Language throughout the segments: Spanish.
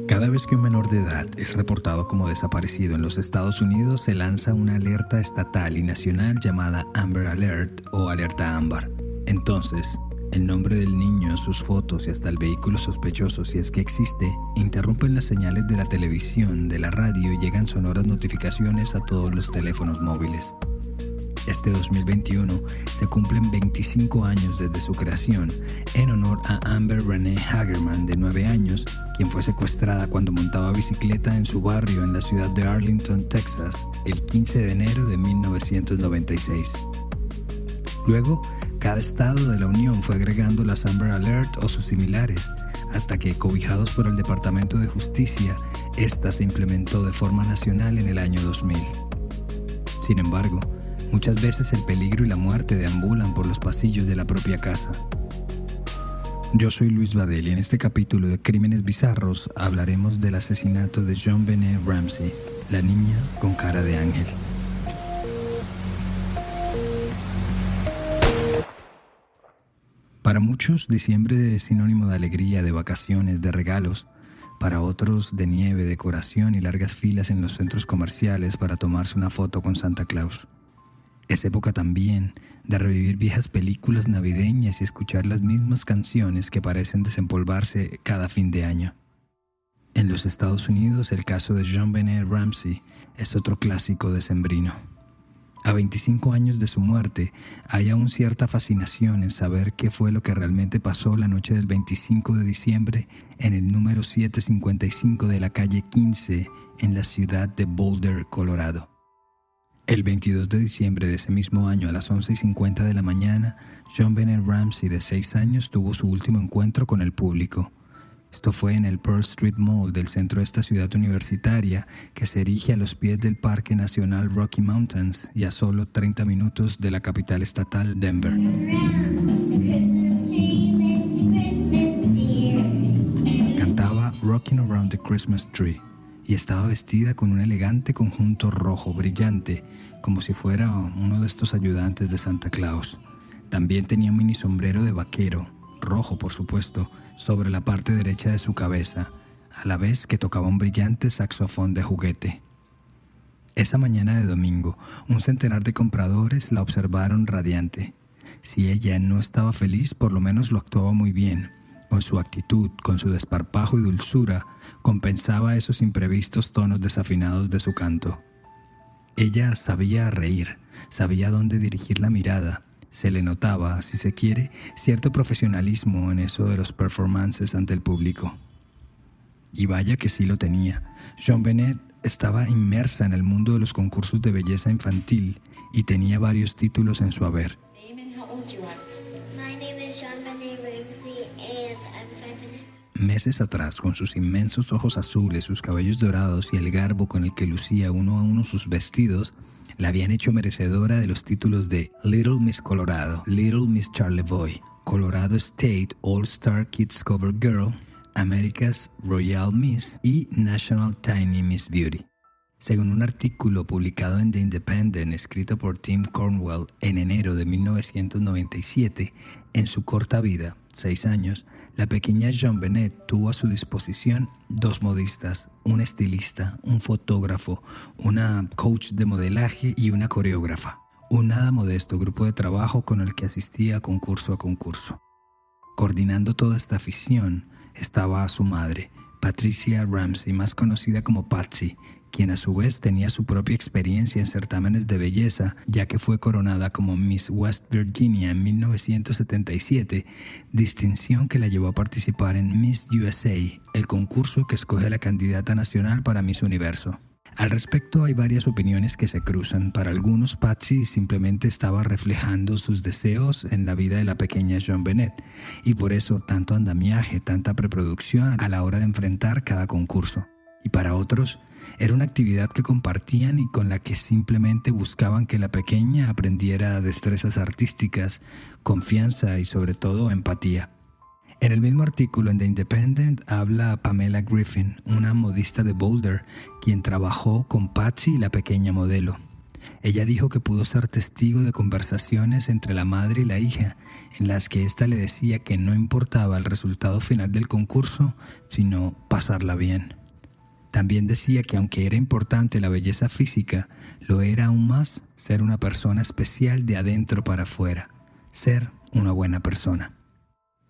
Cada vez que un menor de edad es reportado como desaparecido en los Estados Unidos, se lanza una alerta estatal y nacional llamada Amber Alert o Alerta Ámbar. Entonces, el nombre del niño, sus fotos y hasta el vehículo sospechoso, si es que existe, interrumpen las señales de la televisión, de la radio y llegan sonoras notificaciones a todos los teléfonos móviles. Este 2021 se cumplen 25 años desde su creación, en honor a Amber Renee Hagerman, de 9 años, quien fue secuestrada cuando montaba bicicleta en su barrio en la ciudad de Arlington, Texas, el 15 de enero de 1996. Luego, cada estado de la Unión fue agregando las Amber Alert o sus similares, hasta que, cobijados por el Departamento de Justicia, esta se implementó de forma nacional en el año 2000. Sin embargo, muchas veces el peligro y la muerte deambulan por los pasillos de la propia casa. Yo soy Luis Badel y en este capítulo de Crímenes Bizarros hablaremos del asesinato de JonBenét Ramsey, la niña con cara de ángel. Para muchos, diciembre es sinónimo de alegría, de vacaciones, de regalos. Para otros, de nieve, decoración y largas filas en los centros comerciales para tomarse una foto con Santa Claus. Es época también de revivir viejas películas navideñas y escuchar las mismas canciones que parecen desempolvarse cada fin de año. En los Estados Unidos, el caso de JonBenét Ramsey es otro clásico decembrino. A 25 años de su muerte, hay aún cierta fascinación en saber qué fue lo que realmente pasó la noche del 25 de diciembre en el número 755 de la calle 15 en la ciudad de Boulder, Colorado. El 22 de diciembre de ese mismo año, a las 11:50 de la mañana, JonBenét Ramsey, de 6 años, tuvo su último encuentro con el público. Esto fue en el Pearl Street Mall del centro de esta ciudad universitaria, que se erige a los pies del Parque Nacional Rocky Mountains y a solo 30 minutos de la capital estatal, Denver. Cantaba Rocking Around the Christmas Tree y estaba vestida con un elegante conjunto rojo brillante, como si fuera uno de estos ayudantes de Santa Claus. También tenía un mini sombrero de vaquero, rojo por supuesto, sobre la parte derecha de su cabeza, a la vez que tocaba un brillante saxofón de juguete. Esa mañana de domingo, un centenar de compradores la observaron radiante. Si ella no estaba feliz, por lo menos lo actuaba muy bien. Con su actitud, con su desparpajo y dulzura, compensaba esos imprevistos tonos desafinados de su canto. Ella sabía reír, sabía dónde dirigir la mirada. Se le notaba, si se quiere, cierto profesionalismo en eso de los performances ante el público. Y vaya que sí lo tenía. JonBenét estaba inmersa en el mundo de los concursos de belleza infantil y tenía varios títulos en su haber. Meses atrás, con sus inmensos ojos azules, sus cabellos dorados y el garbo con el que lucía uno a uno sus vestidos, la habían hecho merecedora de los títulos de Little Miss Colorado, Little Miss Charlevoix, Colorado State All-Star Kids Cover Girl, America's Royal Miss y National Tiny Miss Beauty. Según un artículo publicado en The Independent escrito por Tim Cornwell en enero de 1997, en su corta vida, 6 años, la pequeña JonBenét tuvo a su disposición 2 modistas, un estilista, un fotógrafo, una coach de modelaje y una coreógrafa. Un nada modesto grupo de trabajo con el que asistía concurso a concurso. Coordinando toda esta afición estaba su madre, Patricia Ramsey, más conocida como Patsy, quien a su vez tenía su propia experiencia en certámenes de belleza, ya que fue coronada como Miss West Virginia en 1977, distinción que la llevó a participar en Miss USA, el concurso que escoge a la candidata nacional para Miss Universo. Al respecto hay varias opiniones que se cruzan. Para algunos, Patsy simplemente estaba reflejando sus deseos en la vida de la pequeña JonBenét, y por eso tanto andamiaje, tanta preproducción a la hora de enfrentar cada concurso. Y para otros, era una actividad que compartían y con la que simplemente buscaban que la pequeña aprendiera destrezas artísticas, confianza y sobre todo empatía. En el mismo artículo en The Independent habla Pamela Griffin, una modista de Boulder, quien trabajó con Patsy y la pequeña modelo. Ella dijo que pudo ser testigo de conversaciones entre la madre y la hija, en las que ésta le decía que no importaba el resultado final del concurso, sino pasarla bien. También decía que aunque era importante la belleza física, lo era aún más ser una persona especial de adentro para afuera, ser una buena persona.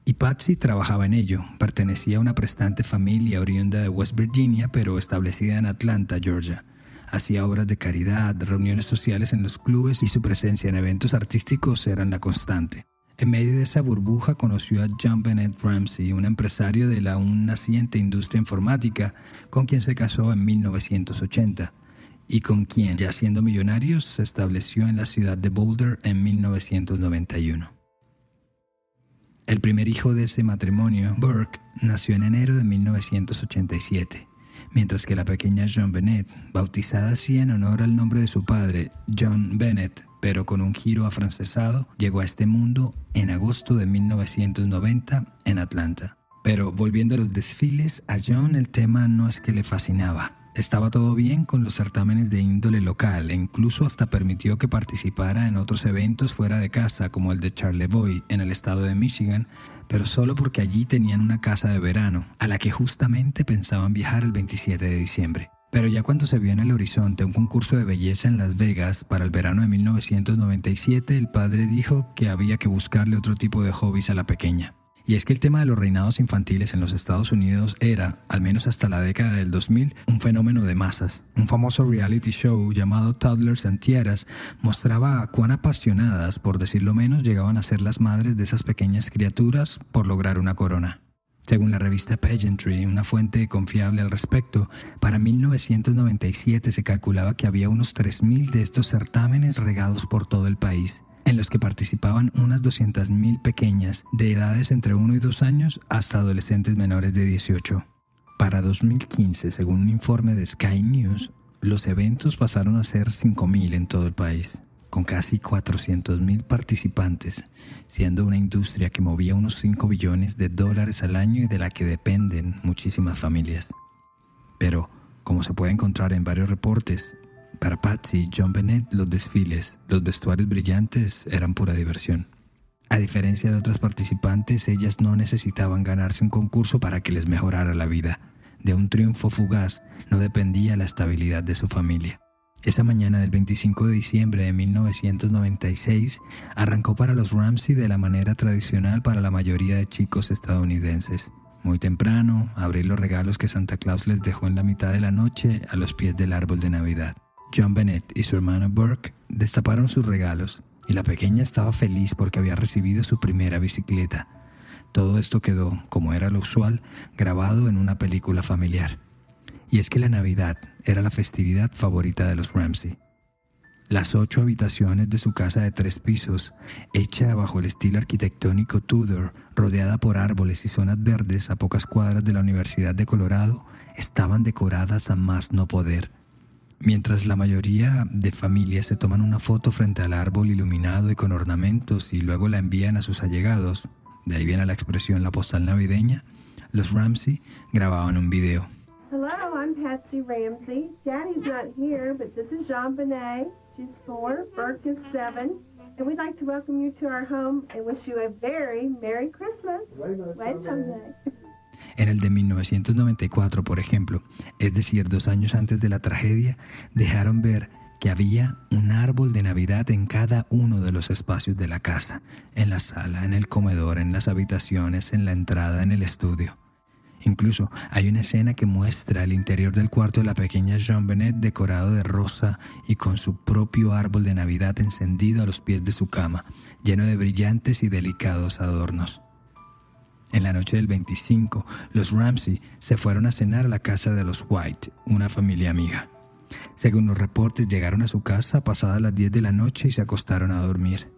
Y Patsy trabajaba en ello. Pertenecía a una prestante familia oriunda de West Virginia, pero establecida en Atlanta, Georgia. Hacía obras de caridad, reuniones sociales en los clubes y su presencia en eventos artísticos eran la constante. En medio de esa burbuja conoció a John Bennett Ramsey, un empresario de la aún naciente industria informática, con quien se casó en 1980 y con quien, ya siendo millonarios, se estableció en la ciudad de Boulder en 1991. El primer hijo de ese matrimonio, Burke, nació en enero de 1987, mientras que la pequeña Joan Bennett, bautizada así en honor al nombre de su padre, John Bennett, pero con un giro afrancesado, llegó a este mundo en agosto de 1990 en Atlanta. Pero volviendo a los desfiles, a John el tema no es que le fascinaba. Estaba todo bien con los certámenes de índole local e incluso hasta permitió que participara en otros eventos fuera de casa como el de Charlevoix en el estado de Michigan, pero solo porque allí tenían una casa de verano, a la que justamente pensaban viajar el 27 de diciembre. Pero ya cuando se vio en el horizonte un concurso de belleza en Las Vegas para el verano de 1997, el padre dijo que había que buscarle otro tipo de hobbies a la pequeña. Y es que el tema de los reinados infantiles en los Estados Unidos era, al menos hasta la década del 2000, un fenómeno de masas. Un famoso reality show llamado Toddlers and Tiaras mostraba cuán apasionadas, por decirlo menos, llegaban a ser las madres de esas pequeñas criaturas por lograr una corona. Según la revista Pageantry, una fuente confiable al respecto, para 1997 se calculaba que había unos 3.000 de estos certámenes regados por todo el país, en los que participaban unas 200.000 pequeñas de edades entre 1 y 2 años hasta adolescentes menores de 18. Para 2015, según un informe de Sky News, los eventos pasaron a ser 5.000 en todo el país, con casi 400.000 participantes, siendo una industria que movía unos $5 billones al año y de la que dependen muchísimas familias. Pero, como se puede encontrar en varios reportes, para Patsy y John Bennett los desfiles, los vestuarios brillantes eran pura diversión. A diferencia de otras participantes, ellas no necesitaban ganarse un concurso para que les mejorara la vida. De un triunfo fugaz no dependía la estabilidad de su familia. Esa mañana del 25 de diciembre de 1996 arrancó para los Ramsey de la manera tradicional para la mayoría de chicos estadounidenses. Muy temprano, abrir los regalos que Santa Claus les dejó en la mitad de la noche a los pies del árbol de Navidad. John Bennett y su hermano Burke destaparon sus regalos y la pequeña estaba feliz porque había recibido su primera bicicleta. Todo esto quedó, como era lo usual, grabado en una película familiar. Y es que la Navidad era la festividad favorita de los Ramsey. Las 8 habitaciones de su casa de 3 pisos, hecha bajo el estilo arquitectónico Tudor, rodeada por árboles y zonas verdes a pocas cuadras de la Universidad de Colorado, estaban decoradas a más no poder. Mientras la mayoría de familias se toman una foto frente al árbol iluminado y con ornamentos y luego la envían a sus allegados, de ahí viene la expresión la postal navideña, los Ramsey grababan un video. Hello, I'm Patsy Ramsey. Daddy's not here, but this is Jean Benet. She's 4, Burke is 7, and we'd like to welcome you to our home and wish you a very Merry Christmas. En el de 1994, por ejemplo, es decir, 2 años antes de la tragedia, dejaron ver que había un árbol de Navidad en cada uno de los espacios de la casa, en la sala, en el comedor, en las habitaciones, en la entrada, en el estudio. Incluso hay una escena que muestra el interior del cuarto de la pequeña Joan Bennett decorado de rosa y con su propio árbol de Navidad encendido a los pies de su cama, lleno de brillantes y delicados adornos. En la noche del 25, los Ramsey se fueron a cenar a la casa de los White, una familia amiga. Según los reportes, llegaron a su casa pasadas las 10 de la noche y se acostaron a dormir.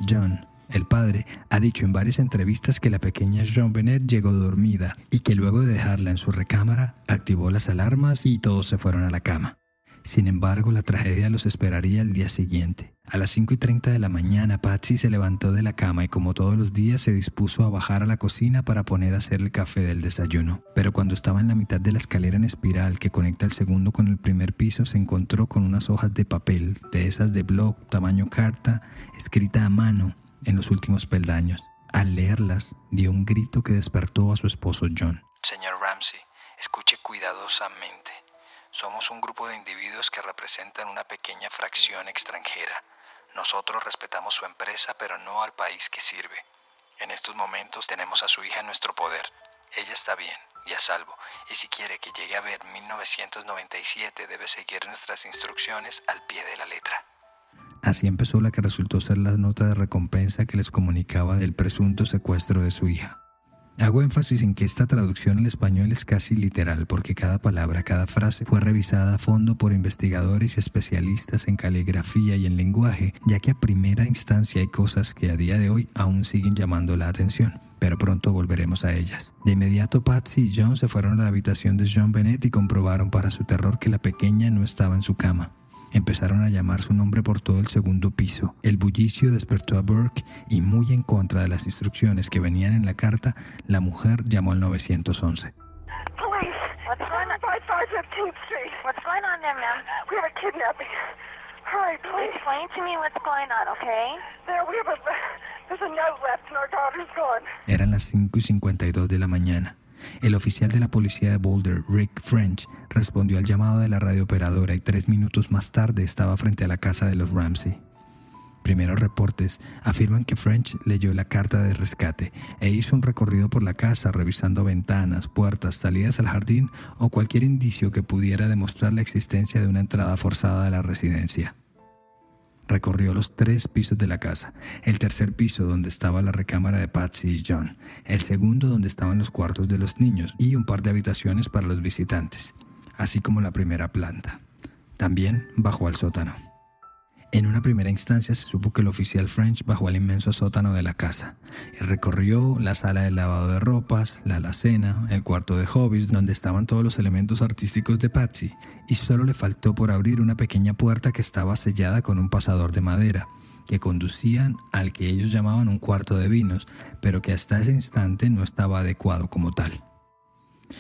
John, el padre, ha dicho en varias entrevistas que la pequeña Joan Bennett llegó dormida y que luego de dejarla en su recámara, activó las alarmas y todos se fueron a la cama. Sin embargo, la tragedia los esperaría el día siguiente. A las 5:30 de la mañana, Patsy se levantó de la cama y como todos los días se dispuso a bajar a la cocina para poner a hacer el café del desayuno. Pero cuando estaba en la mitad de la escalera en espiral que conecta el segundo con el primer piso, se encontró con unas hojas de papel, de esas de blog, tamaño carta, escrita a mano en los últimos peldaños. Al leerlas, dio un grito que despertó a su esposo John. Señor Ramsey, escuche cuidadosamente. Somos un grupo de individuos que representan una pequeña fracción extranjera. Nosotros respetamos su empresa, pero no al país que sirve. En estos momentos tenemos a su hija en nuestro poder. Ella está bien y a salvo, y si quiere que llegue a ver 1997, debe seguir nuestras instrucciones al pie de la letra. Así empezó la que resultó ser la nota de recompensa que les comunicaba del presunto secuestro de su hija. Hago énfasis en que esta traducción al español es casi literal porque cada palabra, cada frase fue revisada a fondo por investigadores y especialistas en caligrafía y en lenguaje, ya que a primera instancia hay cosas que a día de hoy aún siguen llamando la atención, pero pronto volveremos a ellas. De inmediato Patsy y John se fueron a la habitación de Jean Bennett y comprobaron para su terror que la pequeña no estaba en su cama. Empezaron a llamar su nombre por todo el segundo piso. El bullicio despertó a Burke y, muy en contra de las instrucciones que venían en la carta, la mujer llamó al 911. Police! What's going on? 515th Street. What's going on there, ma'am? We have a kidnapping. Hurry, please. Explain to me what's going on, okay? There's a note left and our daughter's gone. Eran las 5:52 de la mañana. El oficial de la policía de Boulder, Rick French, respondió al llamado de la radiooperadora y 3 minutos más tarde estaba frente a la casa de los Ramsey. Primeros reportes afirman que French leyó la carta de rescate e hizo un recorrido por la casa revisando ventanas, puertas, salidas al jardín o cualquier indicio que pudiera demostrar la existencia de una entrada forzada a la residencia. Recorrió los 3 pisos de la casa, el tercer piso donde estaba la recámara de Patsy y John, el segundo donde estaban los cuartos de los niños y un par de habitaciones para los visitantes, así como la primera planta. También bajó al sótano. En una primera instancia se supo que el oficial French bajó al inmenso sótano de la casa y recorrió la sala de lavado de ropas, la alacena, el cuarto de hobbies donde estaban todos los elementos artísticos de Patsy y solo le faltó por abrir una pequeña puerta que estaba sellada con un pasador de madera que conducían al que ellos llamaban un cuarto de vinos, pero que hasta ese instante no estaba adecuado como tal.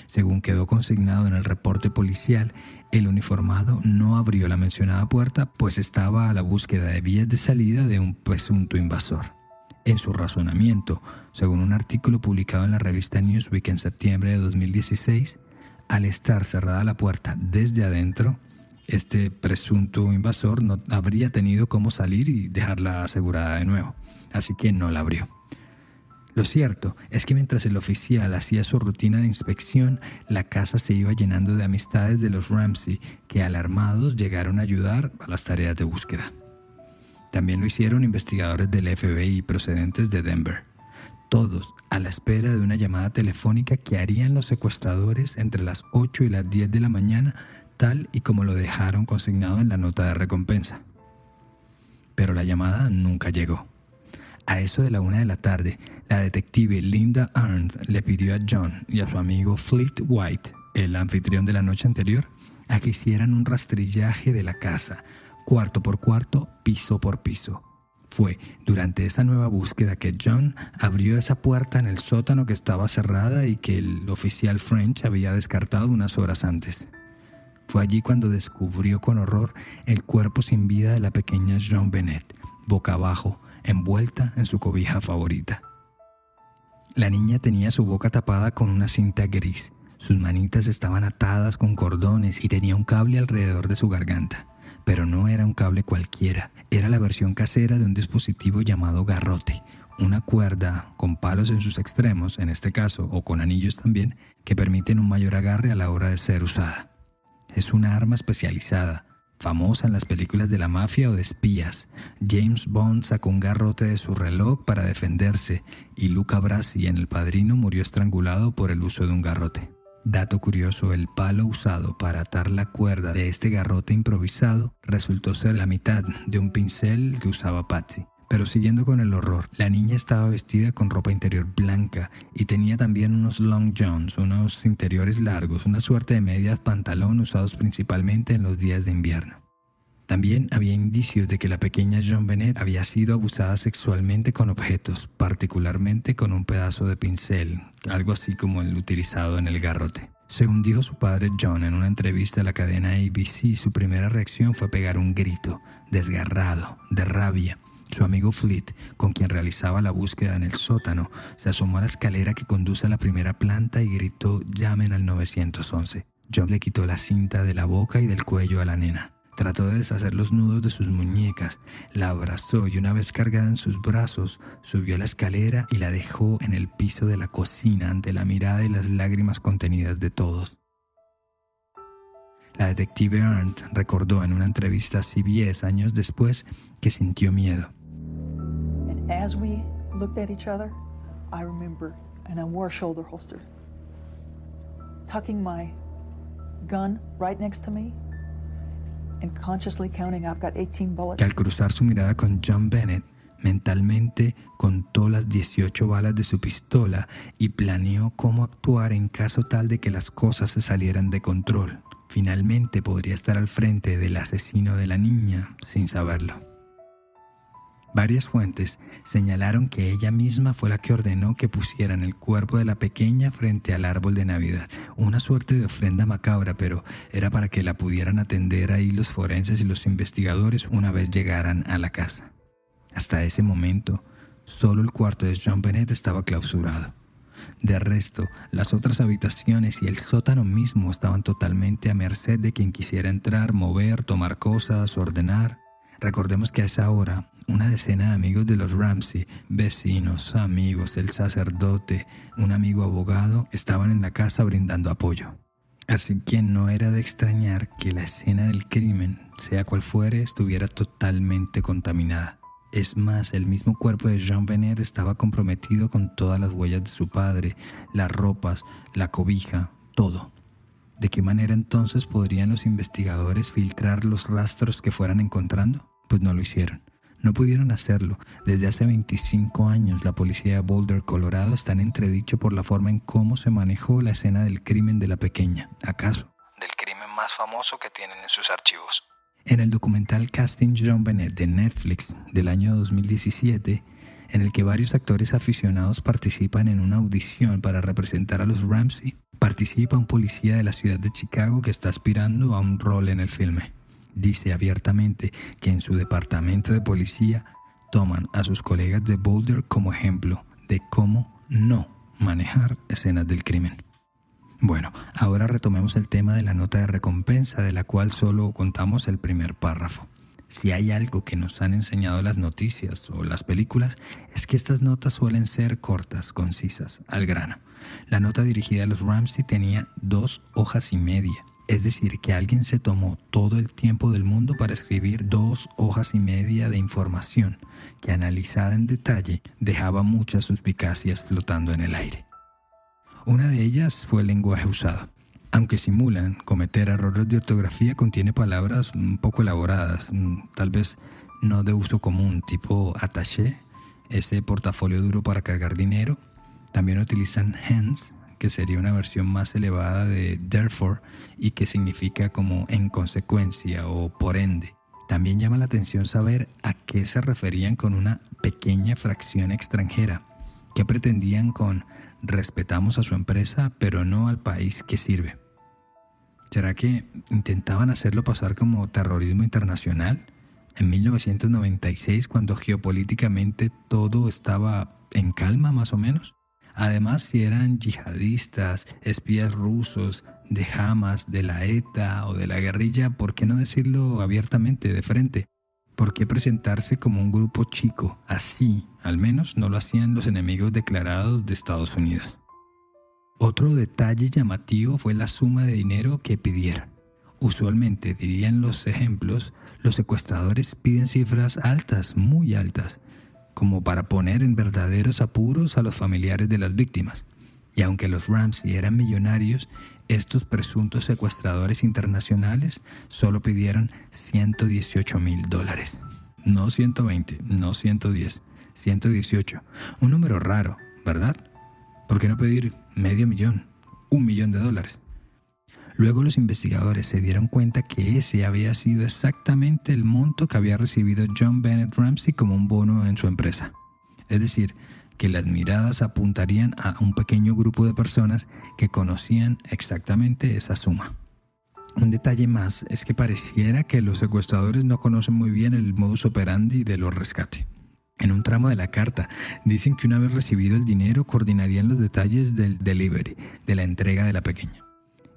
Según quedó consignado en el reporte policial, el uniformado no abrió la mencionada puerta pues estaba a la búsqueda de vías de salida de un presunto invasor. En su razonamiento, según un artículo publicado en la revista Newsweek en septiembre de 2016, al estar cerrada la puerta desde adentro, este presunto invasor no habría tenido cómo salir y dejarla asegurada de nuevo, así que no la abrió. Lo cierto es que mientras el oficial hacía su rutina de inspección, la casa se iba llenando de amistades de los Ramsey que, alarmados, llegaron a ayudar a las tareas de búsqueda. También lo hicieron investigadores del FBI procedentes de Denver, todos a la espera de una llamada telefónica que harían los secuestradores entre las 8 y las 10 de la mañana, tal y como lo dejaron consignado en la nota de recompensa. Pero la llamada nunca llegó. A eso de la 1 de la tarde, la detective Linda Arndt le pidió a John y a su amigo Fleet White, el anfitrión de la noche anterior, a que hicieran un rastrillaje de la casa, cuarto por cuarto, piso por piso. Fue durante esa nueva búsqueda que John abrió esa puerta en el sótano que estaba cerrada y que el oficial French había descartado unas horas antes. Fue allí cuando descubrió con horror el cuerpo sin vida de la pequeña Jean Bennett, boca abajo, envuelta en su cobija favorita. La niña tenía su boca tapada con una cinta gris, sus manitas estaban atadas con cordones y tenía un cable alrededor de su garganta. Pero no era un cable cualquiera, era la versión casera de un dispositivo llamado garrote, una cuerda con palos en sus extremos, en este caso, o con anillos también, que permiten un mayor agarre a la hora de ser usada. Es una arma especializada, famosa en las películas de la mafia o de espías. James Bond sacó un garrote de su reloj para defenderse y Luca Brasi en El Padrino murió estrangulado por el uso de un garrote. Dato curioso, el palo usado para atar la cuerda de este garrote improvisado resultó ser la mitad de un pincel que usaba Patsy. Pero siguiendo con el horror, la niña estaba vestida con ropa interior blanca y tenía también unos long johns, unos interiores largos, una suerte de medias pantalón usados principalmente en los días de invierno. También había indicios de que la pequeña JonBenét había sido abusada sexualmente con objetos, particularmente con un pedazo de pincel, algo así como el utilizado en el garrote. Según dijo su padre John en una entrevista a la cadena ABC, su primera reacción fue pegar un grito, desgarrado, de rabia. Su amigo Fleet, con quien realizaba la búsqueda en el sótano, se asomó a la escalera que conduce a la primera planta y gritó: «Llamen al 911». John le quitó la cinta de la boca y del cuello a la nena. Trató de deshacer los nudos de sus muñecas, la abrazó y una vez cargada en sus brazos, subió la escalera y la dejó en el piso de la cocina ante la mirada y las lágrimas contenidas de todos. La detective Arndt recordó en una entrevista a CBS años después que sintió miedo. And as we looked at each other, I remember, and I wore a shoulder holster, tucking my gun right next to me and consciously counting, I've got 18 bullets. Que al cruzar su mirada con JonBenét, mentalmente contó las 18 balas de su pistola y planeó cómo actuar en caso tal de que las cosas se salieran de control. Finalmente podría estar al frente del asesino de la niña sin saberlo. Varias fuentes señalaron que ella misma fue la que ordenó que pusieran el cuerpo de la pequeña frente al árbol de Navidad, una suerte de ofrenda macabra, pero era para que la pudieran atender ahí los forenses y los investigadores una vez llegaran a la casa. Hasta ese momento, solo el cuarto de JonBenét estaba clausurado. De resto, las otras habitaciones y el sótano mismo estaban totalmente a merced de quien quisiera entrar, mover, tomar cosas, ordenar. Recordemos que a esa hora, una decena de amigos de los Ramsey, vecinos, amigos, el sacerdote, un amigo abogado, estaban en la casa brindando apoyo. Así que no era de extrañar que la escena del crimen, sea cual fuere, estuviera totalmente contaminada. Es más, el mismo cuerpo de JonBenét estaba comprometido con todas las huellas de su padre, las ropas, la cobija, todo. ¿De qué manera entonces podrían los investigadores filtrar los rastros que fueran encontrando? Pues no lo hicieron. No pudieron hacerlo. Desde hace 25 años la policía de Boulder, Colorado, está en entredicho por la forma en cómo se manejó la escena del crimen de la pequeña. ¿Acaso? Del crimen más famoso que tienen en sus archivos. En el documental Casting JonBenét de Netflix del año 2017, en el que varios actores aficionados participan en una audición para representar a los Ramsey, participa un policía de la ciudad de Chicago que está aspirando a un rol en el filme. Dice abiertamente que en su departamento de policía toman a sus colegas de Boulder como ejemplo de cómo no manejar escenas del crimen. Bueno, ahora retomemos el tema de la nota de recompensa, de la cual solo contamos el primer párrafo. Si hay algo que nos han enseñado las noticias o las películas, es que estas notas suelen ser cortas, concisas, al grano. La nota dirigida a los Ramsey tenía 2 hojas y media. Es decir, que alguien se tomó todo el tiempo del mundo para escribir 2 hojas y media de información que, analizada en detalle, dejaba muchas suspicacias flotando en el aire. Una de ellas fue el lenguaje usado. Aunque simulan cometer errores de ortografía, contiene palabras un poco elaboradas, tal vez no de uso común, tipo attaché, ese portafolio duro para cargar dinero. También utilizan hence, que sería una versión más elevada de therefore y que significa como en consecuencia o por ende. También llama la atención saber a qué se referían con una pequeña fracción extranjera, que pretendían con respetamos a su empresa pero no al país que sirve. ¿Será que intentaban hacerlo pasar como terrorismo internacional? En 1996, cuando geopolíticamente todo estaba en calma más o menos. Además, si eran yihadistas, espías rusos, de Hamas, de la ETA o de la guerrilla, ¿por qué no decirlo abiertamente, de frente? ¿Por qué presentarse como un grupo chico? Así, al menos, no lo hacían los enemigos declarados de Estados Unidos. Otro detalle llamativo fue la suma de dinero que pidieron. Usualmente, dirían los ejemplos, los secuestradores piden cifras altas, muy altas, como para poner en verdaderos apuros a los familiares de las víctimas. Y aunque los Ramsey eran millonarios, estos presuntos secuestradores internacionales solo pidieron $118,000. No 120, no 110, 118. Un número raro, ¿verdad? ¿Por qué no pedir $500,000, $1 millón? Luego los investigadores se dieron cuenta que ese había sido exactamente el monto que había recibido John Bennett Ramsey como un bono en su empresa. Es decir, que las miradas apuntarían a un pequeño grupo de personas que conocían exactamente esa suma. Un detalle más es que pareciera que los secuestradores no conocen muy bien el modus operandi de los rescates. En un tramo de la carta dicen que una vez recibido el dinero coordinarían los detalles del delivery, de la entrega de la pequeña.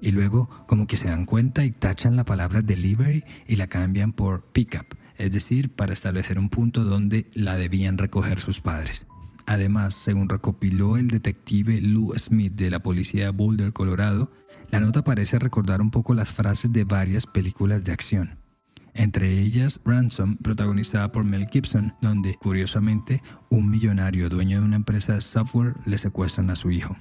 Y luego como que se dan cuenta y tachan la palabra delivery y la cambian por pickup, es decir, para establecer un punto donde la debían recoger sus padres. Además, según recopiló el detective Lou Smith de la policía de Boulder, Colorado, la nota parece recordar un poco las frases de varias películas de acción. Entre ellas, Ransom, protagonizada por Mel Gibson, donde, curiosamente, un millonario dueño de una empresa de software le secuestran a su hijo.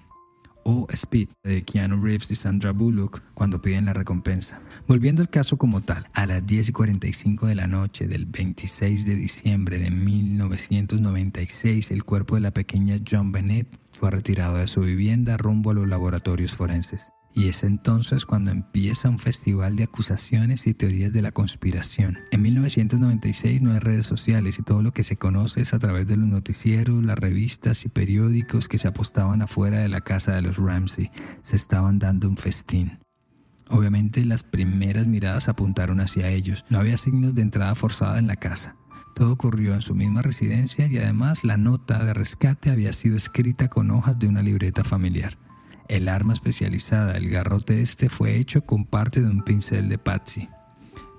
O Speed, de Keanu Reeves y Sandra Bullock, cuando piden la recompensa. Volviendo al caso como tal, a las 10:45 de la noche del 26 de diciembre de 1996, el cuerpo de la pequeña John Bennett fue retirado de su vivienda rumbo a los laboratorios forenses. Y es entonces cuando empieza un festival de acusaciones y teorías de la conspiración. En 1996 no hay redes sociales y todo lo que se conoce es a través de los noticieros, las revistas y periódicos que se apostaban afuera de la casa de los Ramsey. Se estaban dando un festín. Obviamente las primeras miradas apuntaron hacia ellos. No había signos de entrada forzada en la casa. Todo ocurrió en su misma residencia y además la nota de rescate había sido escrita con hojas de una libreta familiar. El arma especializada, el garrote fue hecho con parte de un pincel de Patsy.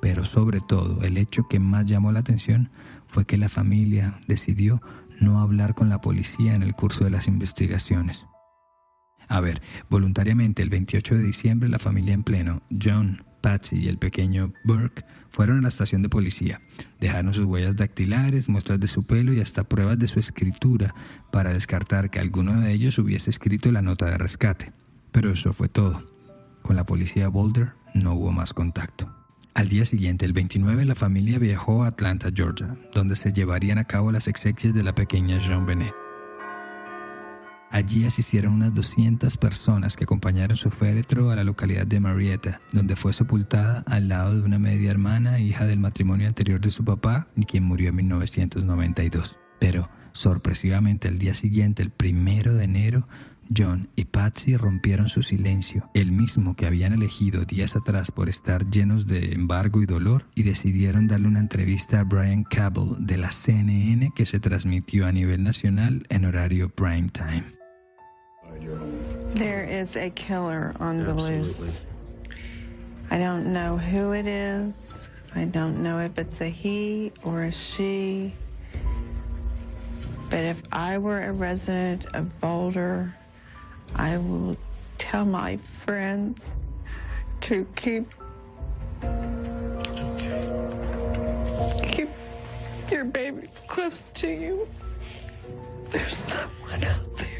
Pero sobre todo, el hecho que más llamó la atención fue que la familia decidió no hablar con la policía en el curso de las investigaciones. Voluntariamente el 28 de diciembre la familia en pleno, John, Patsy y el pequeño Burke, fueron a la estación de policía. Dejaron sus huellas dactilares, muestras de su pelo y hasta pruebas de su escritura para descartar que alguno de ellos hubiese escrito la nota de rescate. Pero eso fue todo. Con la policía de Boulder no hubo más contacto. Al día siguiente, el 29, la familia viajó a Atlanta, Georgia, donde se llevarían a cabo las exequias de la pequeña John Bennett. Allí asistieron unas 200 personas que acompañaron su féretro a la localidad de Marietta, donde fue sepultada al lado de una media hermana, hija del matrimonio anterior de su papá y quien murió en 1992. Pero, sorpresivamente, al día siguiente, el 1 de enero, John y Patsy rompieron su silencio, el mismo que habían elegido días atrás por estar llenos de embargo y dolor, y decidieron darle una entrevista a Brian Cable de la CNN que se transmitió a nivel nacional en horario prime time. There is a killer on the loose. I don't know who it is. I don't know if it's a he or a she. But if I were a resident of Boulder, I will tell my friends to keep your babies close to you. There's someone out there.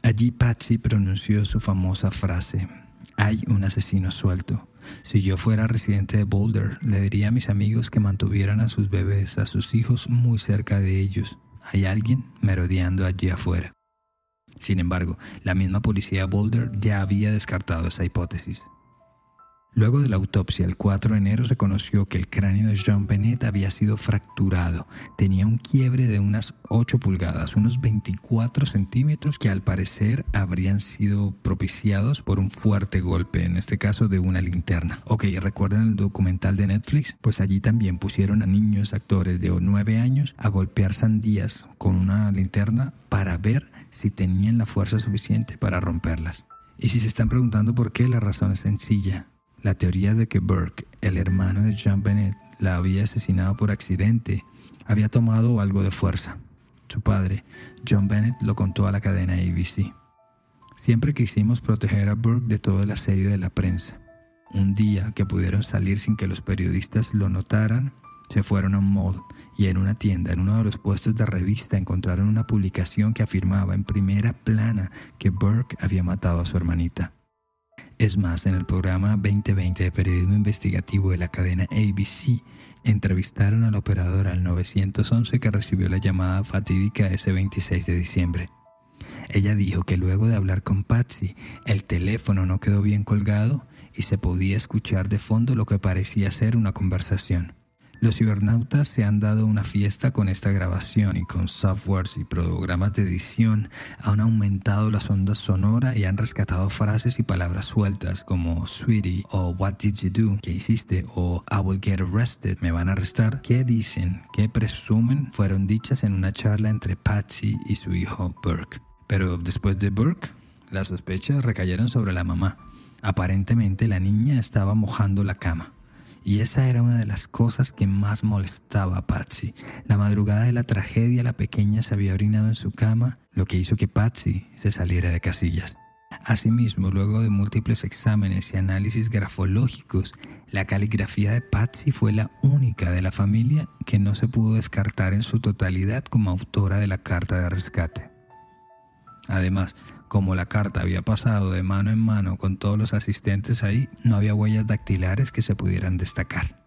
Allí Patsy pronunció su famosa frase: "Hay un asesino suelto. Si yo fuera residente de Boulder, le diría a mis amigos que mantuvieran a sus bebés, a sus hijos muy cerca de ellos. Hay alguien merodeando allí afuera". Sin embargo, la misma policía de Boulder ya había descartado esa hipótesis. Luego de la autopsia, el 4 de enero se conoció que el cráneo de John Bennett había sido fracturado. Tenía un quiebre de unas 8 pulgadas, unos 24 centímetros, que al parecer habrían sido propiciados por un fuerte golpe, en este caso de una linterna. ¿Recuerdan el documental de Netflix? Pues allí también pusieron a niños actores de 9 años a golpear sandías con una linterna para ver si tenían la fuerza suficiente para romperlas. Y si se están preguntando por qué, la razón es sencilla. La teoría de que Burke, el hermano de John Bennett, la había asesinado por accidente, había tomado algo de fuerza. Su padre, John Bennett, lo contó a la cadena ABC. Siempre quisimos proteger a Burke de todo el asedio de la prensa. Un día que pudieron salir sin que los periodistas lo notaran, se fueron a un mall y en una tienda, en uno de los puestos de revista, encontraron una publicación que afirmaba en primera plana que Burke había matado a su hermanita. Es más, en el programa 2020 de periodismo investigativo de la cadena ABC, entrevistaron a la operadora al 911 que recibió la llamada fatídica ese 26 de diciembre. Ella dijo que luego de hablar con Patsy, el teléfono no quedó bien colgado y se podía escuchar de fondo lo que parecía ser una conversación. Los cibernautas se han dado una fiesta con esta grabación y con softwares y programas de edición han aumentado las ondas sonoras y han rescatado frases y palabras sueltas como sweetie o what did you do, ¿qué hiciste? O I will get arrested, me van a arrestar, que dicen, que presumen fueron dichas en una charla entre Patsy y su hijo Burke. Pero después de Burke, las sospechas recayeron sobre la mamá. Aparentemente la niña estaba mojando la cama. Y esa era una de las cosas que más molestaba a Patsy. La madrugada de la tragedia, la pequeña se había orinado en su cama, lo que hizo que Patsy se saliera de casillas. Asimismo, luego de múltiples exámenes y análisis grafológicos, la caligrafía de Patsy fue la única de la familia que no se pudo descartar en su totalidad como autora de la carta de rescate. Además, como la carta había pasado de mano en mano con todos los asistentes ahí, no había huellas dactilares que se pudieran destacar.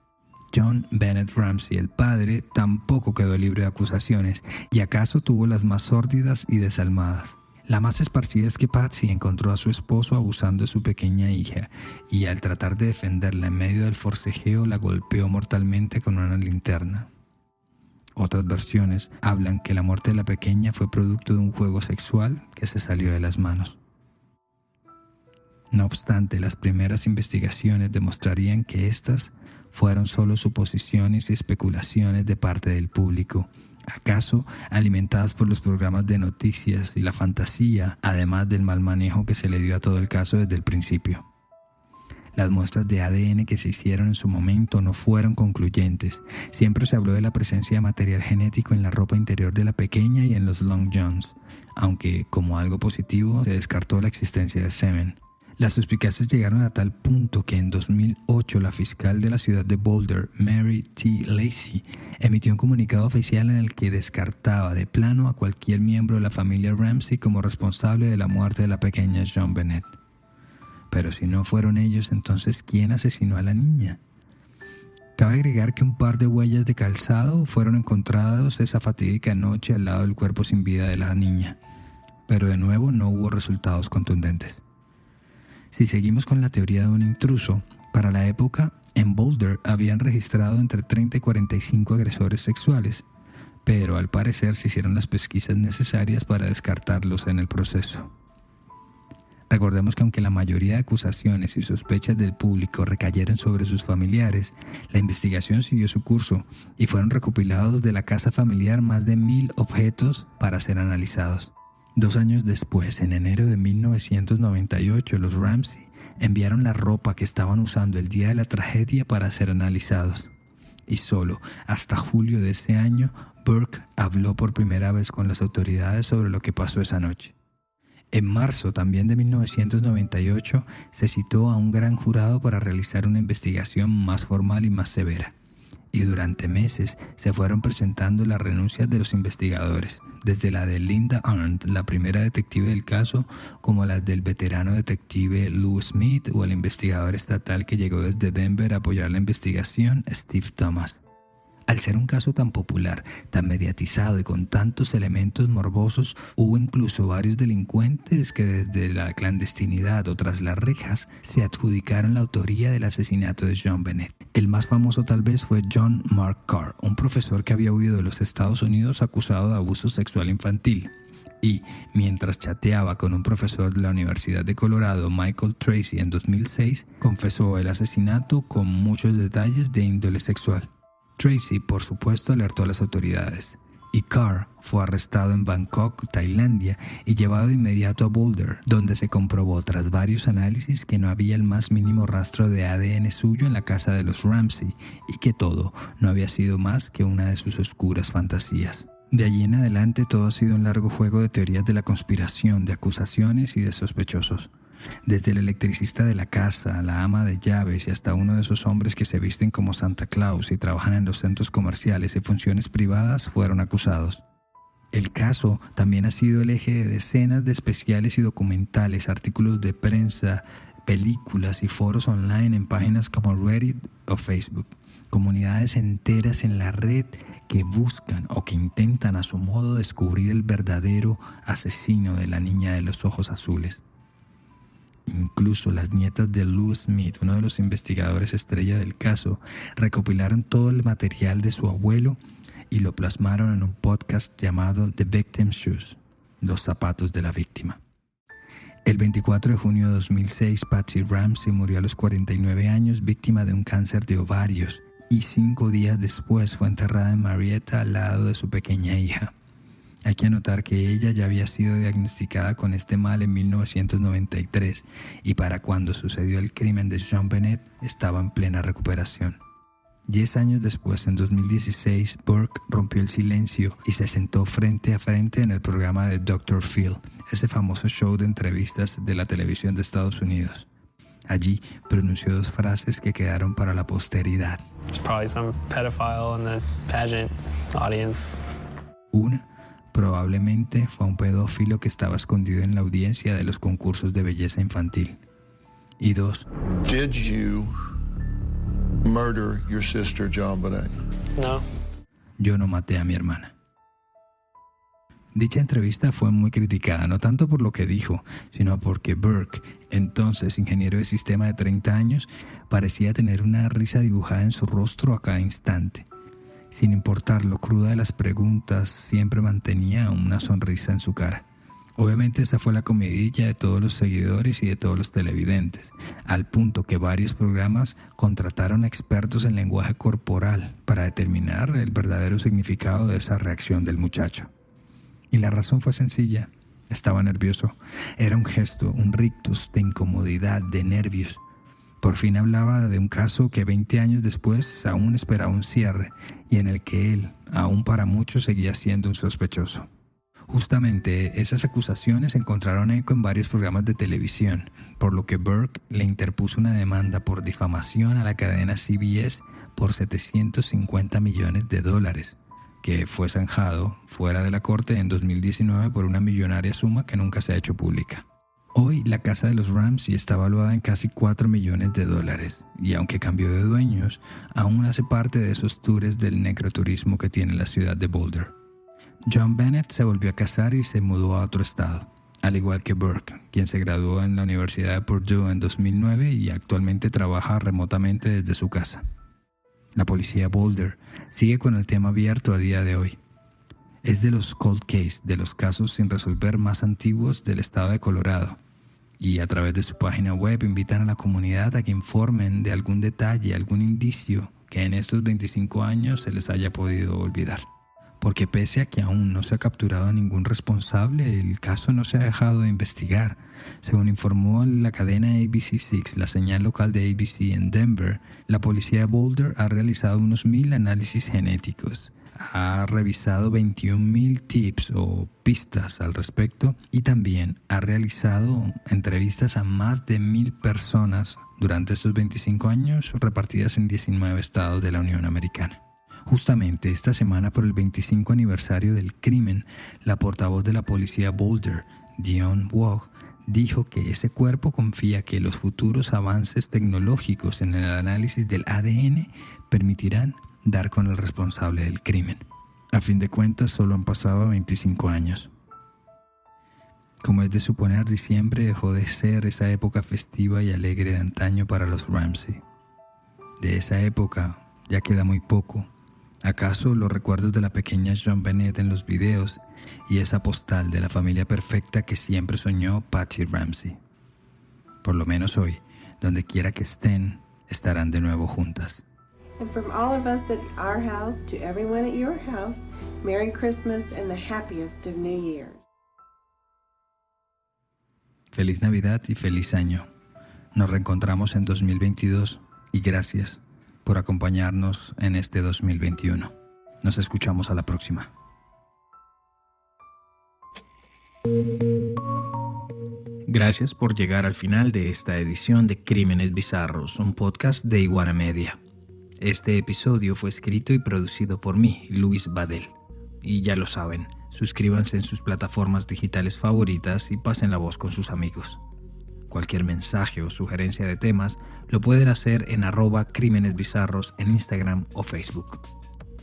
John Bennett Ramsey, el padre, tampoco quedó libre de acusaciones y acaso tuvo las más sórdidas y desalmadas. La más esparcida es que Patsy encontró a su esposo abusando de su pequeña hija y al tratar de defenderla en medio del forcejeo la golpeó mortalmente con una linterna. Otras versiones hablan que la muerte de la pequeña fue producto de un juego sexual que se salió de las manos. No obstante, las primeras investigaciones demostrarían que estas fueron solo suposiciones y especulaciones de parte del público, acaso alimentadas por los programas de noticias y la fantasía, además del mal manejo que se le dio a todo el caso desde el principio. Las muestras de ADN que se hicieron en su momento no fueron concluyentes. Siempre se habló de la presencia de material genético en la ropa interior de la pequeña y en los long johns, aunque como algo positivo se descartó la existencia de semen. Las suspicacias llegaron a tal punto que en 2008 la fiscal de la ciudad de Boulder, Mary T. Lacey, emitió un comunicado oficial en el que descartaba de plano a cualquier miembro de la familia Ramsey como responsable de la muerte de la pequeña JonBenét. Pero si no fueron ellos, entonces ¿quién asesinó a la niña? Cabe agregar que un par de huellas de calzado fueron encontradas esa fatídica noche al lado del cuerpo sin vida de la niña, pero de nuevo no hubo resultados contundentes. Si seguimos con la teoría de un intruso, para la época, en Boulder habían registrado entre 30 y 45 agresores sexuales, pero al parecer se hicieron las pesquisas necesarias para descartarlos en el proceso. Recordemos que aunque la mayoría de acusaciones y sospechas del público recayeron sobre sus familiares, la investigación siguió su curso y fueron recopilados de la casa familiar más de 1,000 objetos para ser analizados. 2 años después, en enero de 1998, los Ramsey enviaron la ropa que estaban usando el día de la tragedia para ser analizados. Y solo hasta julio de ese año, Burke habló por primera vez con las autoridades sobre lo que pasó esa noche. En marzo también de 1998 se citó a un gran jurado para realizar una investigación más formal y más severa. Y durante meses se fueron presentando las renuncias de los investigadores, desde la de Linda Arndt, la primera detective del caso, como las del veterano detective Lou Smith o el investigador estatal que llegó desde Denver a apoyar la investigación, Steve Thomas. Al ser un caso tan popular, tan mediatizado y con tantos elementos morbosos, hubo incluso varios delincuentes que desde la clandestinidad o tras las rejas se adjudicaron la autoría del asesinato de JonBenét. El más famoso tal vez fue John Mark Carr, un profesor que había huido de los Estados Unidos acusado de abuso sexual infantil. Y, mientras chateaba con un profesor de la Universidad de Colorado, Michael Tracy, en 2006, confesó el asesinato con muchos detalles de índole sexual. Tracy, por supuesto, alertó a las autoridades, y Carr fue arrestado en Bangkok, Tailandia, y llevado de inmediato a Boulder, donde se comprobó tras varios análisis que no había el más mínimo rastro de ADN suyo en la casa de los Ramsey, y que todo no había sido más que una de sus oscuras fantasías. De allí en adelante todo ha sido un largo juego de teorías de la conspiración, de acusaciones y de sospechosos. Desde el electricista de la casa, la ama de llaves y hasta uno de esos hombres que se visten como Santa Claus y trabajan en los centros comerciales y funciones privadas fueron acusados. El caso también ha sido el eje de decenas de especiales y documentales, artículos de prensa, películas y foros online en páginas como Reddit o Facebook. Comunidades enteras en la red que buscan o que intentan a su modo descubrir el verdadero asesino de la niña de los ojos azules. Incluso las nietas de Lou Smith, uno de los investigadores estrella del caso, recopilaron todo el material de su abuelo y lo plasmaron en un podcast llamado The Victim's Shoes, los zapatos de la víctima. El 24 de junio de 2006, Patsy Ramsey murió a los 49 años víctima de un cáncer de ovarios y 5 días después fue enterrada en Marietta al lado de su pequeña hija. Hay que anotar que ella ya había sido diagnosticada con este mal en 1993 y para cuando sucedió el crimen de JonBenét estaba en plena recuperación. 10 años después, en 2016, Burke rompió el silencio y se sentó frente a frente en el programa de Dr. Phil, ese famoso show de entrevistas de la televisión de Estados Unidos. Allí pronunció 2 frases que quedaron para la posteridad. It's probably some pedophile in the pageant audience. Una, probablemente fue un pedófilo que estaba escondido en la audiencia de los concursos de belleza infantil. Y 2, Did you murder your sister, JonBenét? No. yo no maté a mi hermana. Dicha entrevista fue muy criticada, no tanto por lo que dijo, sino porque Burke, entonces ingeniero de sistema de 30 años, parecía tener una risa dibujada en su rostro a cada instante. Sin importar lo cruda de las preguntas, siempre mantenía una sonrisa en su cara. Obviamente esa fue la comidilla de todos los seguidores y de todos los televidentes, al punto que varios programas contrataron expertos en lenguaje corporal para determinar el verdadero significado de esa reacción del muchacho. Y la razón fue sencilla. Estaba nervioso. Era un gesto, un rictus de incomodidad, de nervios. Por fin hablaba de un caso que 20 años después aún esperaba un cierre y en el que él, aún para muchos, seguía siendo un sospechoso. Justamente esas acusaciones encontraron eco en varios programas de televisión, por lo que Burke le interpuso una demanda por difamación a la cadena CBS por $750 millones, que fue zanjado fuera de la corte en 2019 por una millonaria suma que nunca se ha hecho pública. Hoy la casa de los Ramsey está valuada en casi $4 millones y aunque cambió de dueños, aún hace parte de esos tours del necroturismo que tiene la ciudad de Boulder. JonBenét se volvió a casar y se mudó a otro estado, al igual que Burke, quien se graduó en la Universidad de Purdue en 2009 y actualmente trabaja remotamente desde su casa. La policía de Boulder sigue con el tema abierto a día de hoy. Es de los cold case, de los casos sin resolver más antiguos del estado de Colorado. Y a través de su página web invitan a la comunidad a que informen de algún detalle, algún indicio que en estos 25 años se les haya podido olvidar. Porque pese a que aún no se ha capturado a ningún responsable, el caso no se ha dejado de investigar. Según informó la cadena ABC6, la señal local de ABC en Denver, la policía de Boulder ha realizado unos 1,000 análisis genéticos, ha revisado 21,000 tips o pistas al respecto y también ha realizado entrevistas a más de 1,000 personas durante estos 25 años repartidas en 19 estados de la Unión Americana. Justamente esta semana, por el 25 aniversario del crimen, la portavoz de la policía Boulder, Dionne Wog, dijo que ese cuerpo confía que los futuros avances tecnológicos en el análisis del ADN permitirán dar con el responsable del crimen. A fin de cuentas, solo han pasado 25 años. Como es de suponer, diciembre dejó de ser esa época festiva y alegre de antaño para los Ramsey. De esa época ya queda muy poco. ¿Acaso los recuerdos de la pequeña JonBenét en los videos y esa postal de la familia perfecta que siempre soñó Patsy Ramsey? Por lo menos hoy, donde quiera que estén, estarán de nuevo juntas. And from all of us at our house to everyone at your house, Merry Christmas and the happiest of New Years. Feliz Navidad y feliz año. Nos reencontramos en 2022 y gracias por acompañarnos en este 2021. Nos escuchamos a la próxima. Gracias por llegar al final de esta edición de Crímenes Bizarros, un podcast de Iguana Media. Este episodio fue escrito y producido por mí, Luis Badel. Y ya lo saben, suscríbanse en sus plataformas digitales favoritas y pasen la voz con sus amigos. Cualquier mensaje o sugerencia de temas lo pueden hacer en @crímenesbizarros en Instagram o Facebook.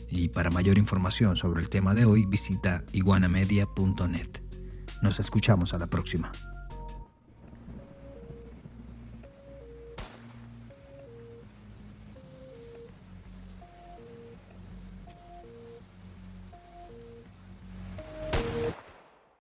Y para mayor información sobre el tema de hoy, visita iguanamedia.net. Nos escuchamos a la próxima.